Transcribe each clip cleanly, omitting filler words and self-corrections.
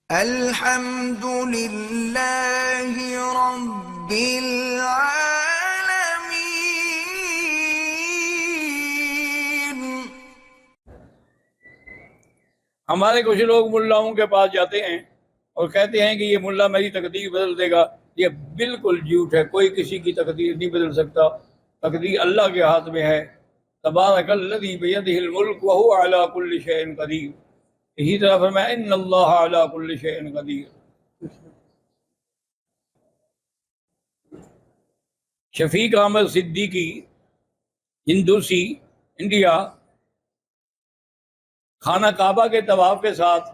الحمد للہ رب العالمین۔ ہمارے کچھ لوگ ملاؤں کے پاس جاتے ہیں اور کہتے ہیں کہ یہ ملا میری تقدیر بدل دے گا۔ یہ بالکل جھوٹ ہے، کوئی کسی کی تقدیر نہیں بدل سکتا، تقدیر اللہ کے ہاتھ میں ہے۔ تبارک الذی بیدہ الملک وہو علی کل شیء قدیر۔ اسی طرح فرمایا ان اللہ علی کل شیء قدیر۔ شفیق احمد صدیقی، ہندوسی، انڈیا، خانہ کعبہ کے طواف کے ساتھ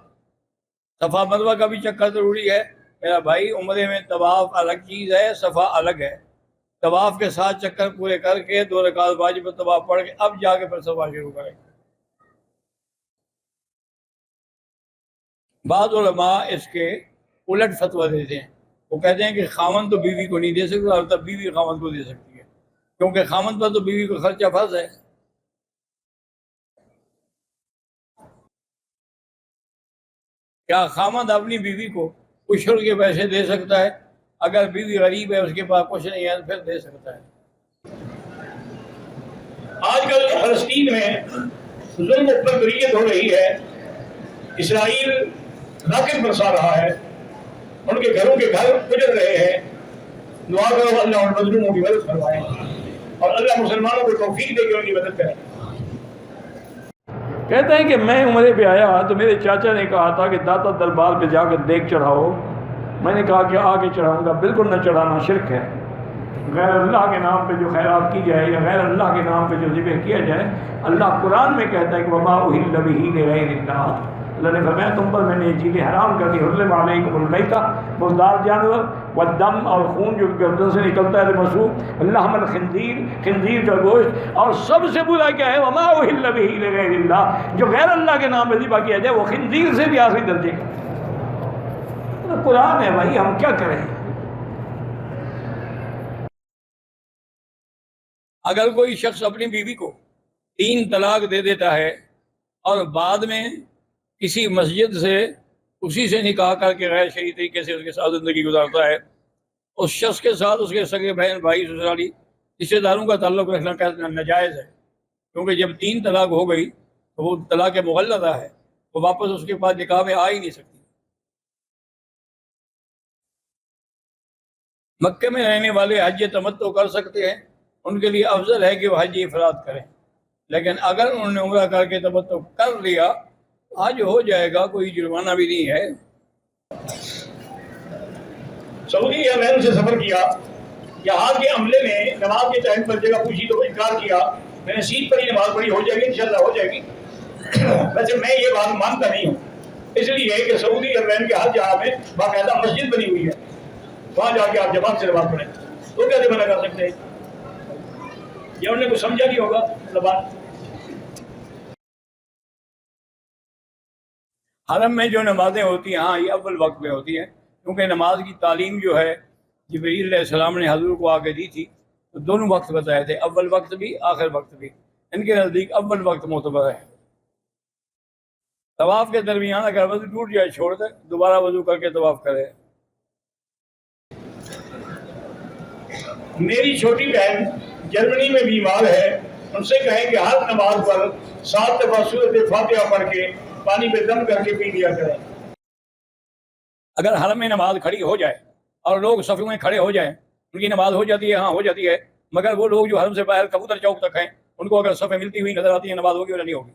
صفا مروہ کا بھی چکر ضروری ہے۔ میرا بھائی، عمرے میں طواف الگ چیز ہے، صفا الگ ہے۔ طواف کے ساتھ چکر پورے کر کے 2 رکعت واجب طواف پڑھ کے اب جا کے پھر صفا شروع کریں۔ بعض علماء اس کے الٹ فتویٰ دیتے ہیں، وہ کہتے ہیں کہ خاوند تو بیوی کو نہیں دے سکتا اور تب بیوی خاوند کو دے سکتی ہے، کیونکہ خاوند پر تو بیوی کو خرچہ فرض ہے۔ کیا خاوند اپنی بیوی کو عشر کے پیسے دے سکتا ہے؟ اگر بیوی غریب ہے، اس کے پاس کچھ نہیں ہے، پھر دے سکتا ہے۔ آج کل فلسطین میں ظلم و بربریت ہو رہی ہے، اسرائیل راکٹ برسا رہا ہے، ان کے گھروں کے گھر اجڑ رہے ہیں۔ دعا کرو اللہ ان مظلوموں کی مدد فرمائے اور اللہ مسلمانوں کو توفیق دے کے ان کی مدد کرے۔ کہتے ہیں کہ میں عمرے پہ آیا تو میرے چاچا نے کہا تھا کہ داتا دربار پہ جا کر دیگ چڑھاؤ۔ میں نے کہا کہ آگے چڑھاؤں گا۔ بالکل نہ چڑھانا، شرک ہے۔ غیر اللہ کے نام پہ جو خیرات کی جائے یا غیر اللہ کے نام پہ جو ذبح کیا جائے، اللہ قرآن میں کہتا ہے کہ وما اہل بہ لغیر اللہ۔ اللہ نے فرمایا تم پر میں نے یہ چیزیں حرام کر دی، حرم علیکم المیتہ، مردار جانور، والدم، اور خون جو گردن سے نکلتا ہے مسروق، لحم الخنزیر، خنزیر کا گوشت، اور سب سے برا کیا ہے وما اہل بہ لغیر اللہ، جو غیر اللہ کے نام پہ ذبح کیا جائے وہ خنزیر سے بھی آخری درجے کا۔ قرآن ہے بھائی، ہم کیا کریں؟ اگر کوئی شخص اپنی بیوی کو 3 طلاق دے دیتا ہے اور بعد میں کسی مسجد سے اسی سے نکاح کر کے غیر شرعی طریقے سے اس کے ساتھ زندگی گزارتا ہے، اس شخص کے ساتھ اس کے سگے بہن، بھائی، سسرالی رشتے داروں کا تعلق رکھنا ناجائز ہے، کیونکہ جب 3 طلاق ہو گئی تو وہ طلاق مغلظہ ہے، وہ واپس اس کے بعد نکاح میں آ ہی نہیں سکتی۔ مکے میں رہنے والے حج تمتع کر سکتے ہیں، ان کے لیے افضل ہے کہ وہ حج افراد کریں، لیکن اگر انہوں نے عمرہ کر کے تمتع کر لیا، حج ہو جائے گا، کوئی جرمانہ بھی نہیں ہے۔ سعودی ایئرلائن سے سفر کیا، جہاز کے عملے نے نماز کے ٹائم پر جگہ پوچھی تو انکار کیا، میں نے سیٹ پر ہی نماز پڑھی، ہو جائے گی انشاءاللہ ہو جائے گی۔ ویسے میں یہ بات مانتا نہیں ہوں، اس لیے کہ سعودی ایئرلائن کے ہر جہاز میں باقاعدہ مسجد بنی ہوئی ہے، وہاں جا کے آپ جماعت سے نماز پڑھیں، تو کیسے منع کر سکتے ہیں؟ یہ انہوں نے کچھ سمجھا نہیں ہوگا زبان۔ حرم میں جو نمازیں ہوتی ہیں، ہاں یہ اول وقت میں ہوتی ہیں، کیونکہ نماز کی تعلیم جو ہے جبرائیل علیہ السلام نے حضور کو آگے دی تھی، تو دونوں وقت بتائے تھے، اول وقت بھی آخر وقت بھی۔ ان کے نزدیک اول وقت معتبر ہے۔ طواف کے درمیان اگر وضو ٹوٹ جائے چھوڑ دے، دوبارہ وضو کر کے طواف کرے۔ میری چھوٹی بہن جرمنی میں بیمار ہے، ان سے کہیں کہ ہر نماز پر 7 دفعہ سورۃ فاتحہ پڑھ کے پانی پہ دم کر کے پی لیا کریں۔ اگر حرم میں نماز کھڑی ہو جائے اور لوگ صفوں میں کھڑے ہو جائیں، ان کی نماز ہو جاتی ہے، ہاں ہو جاتی ہے، مگر وہ لوگ جو حرم سے باہر کبوتر چوک تک ہیں، ان کو اگر صفیں ملتی ہوئی نظر آتی ہیں، نماز ہوگی یا نہیں ہوگی؟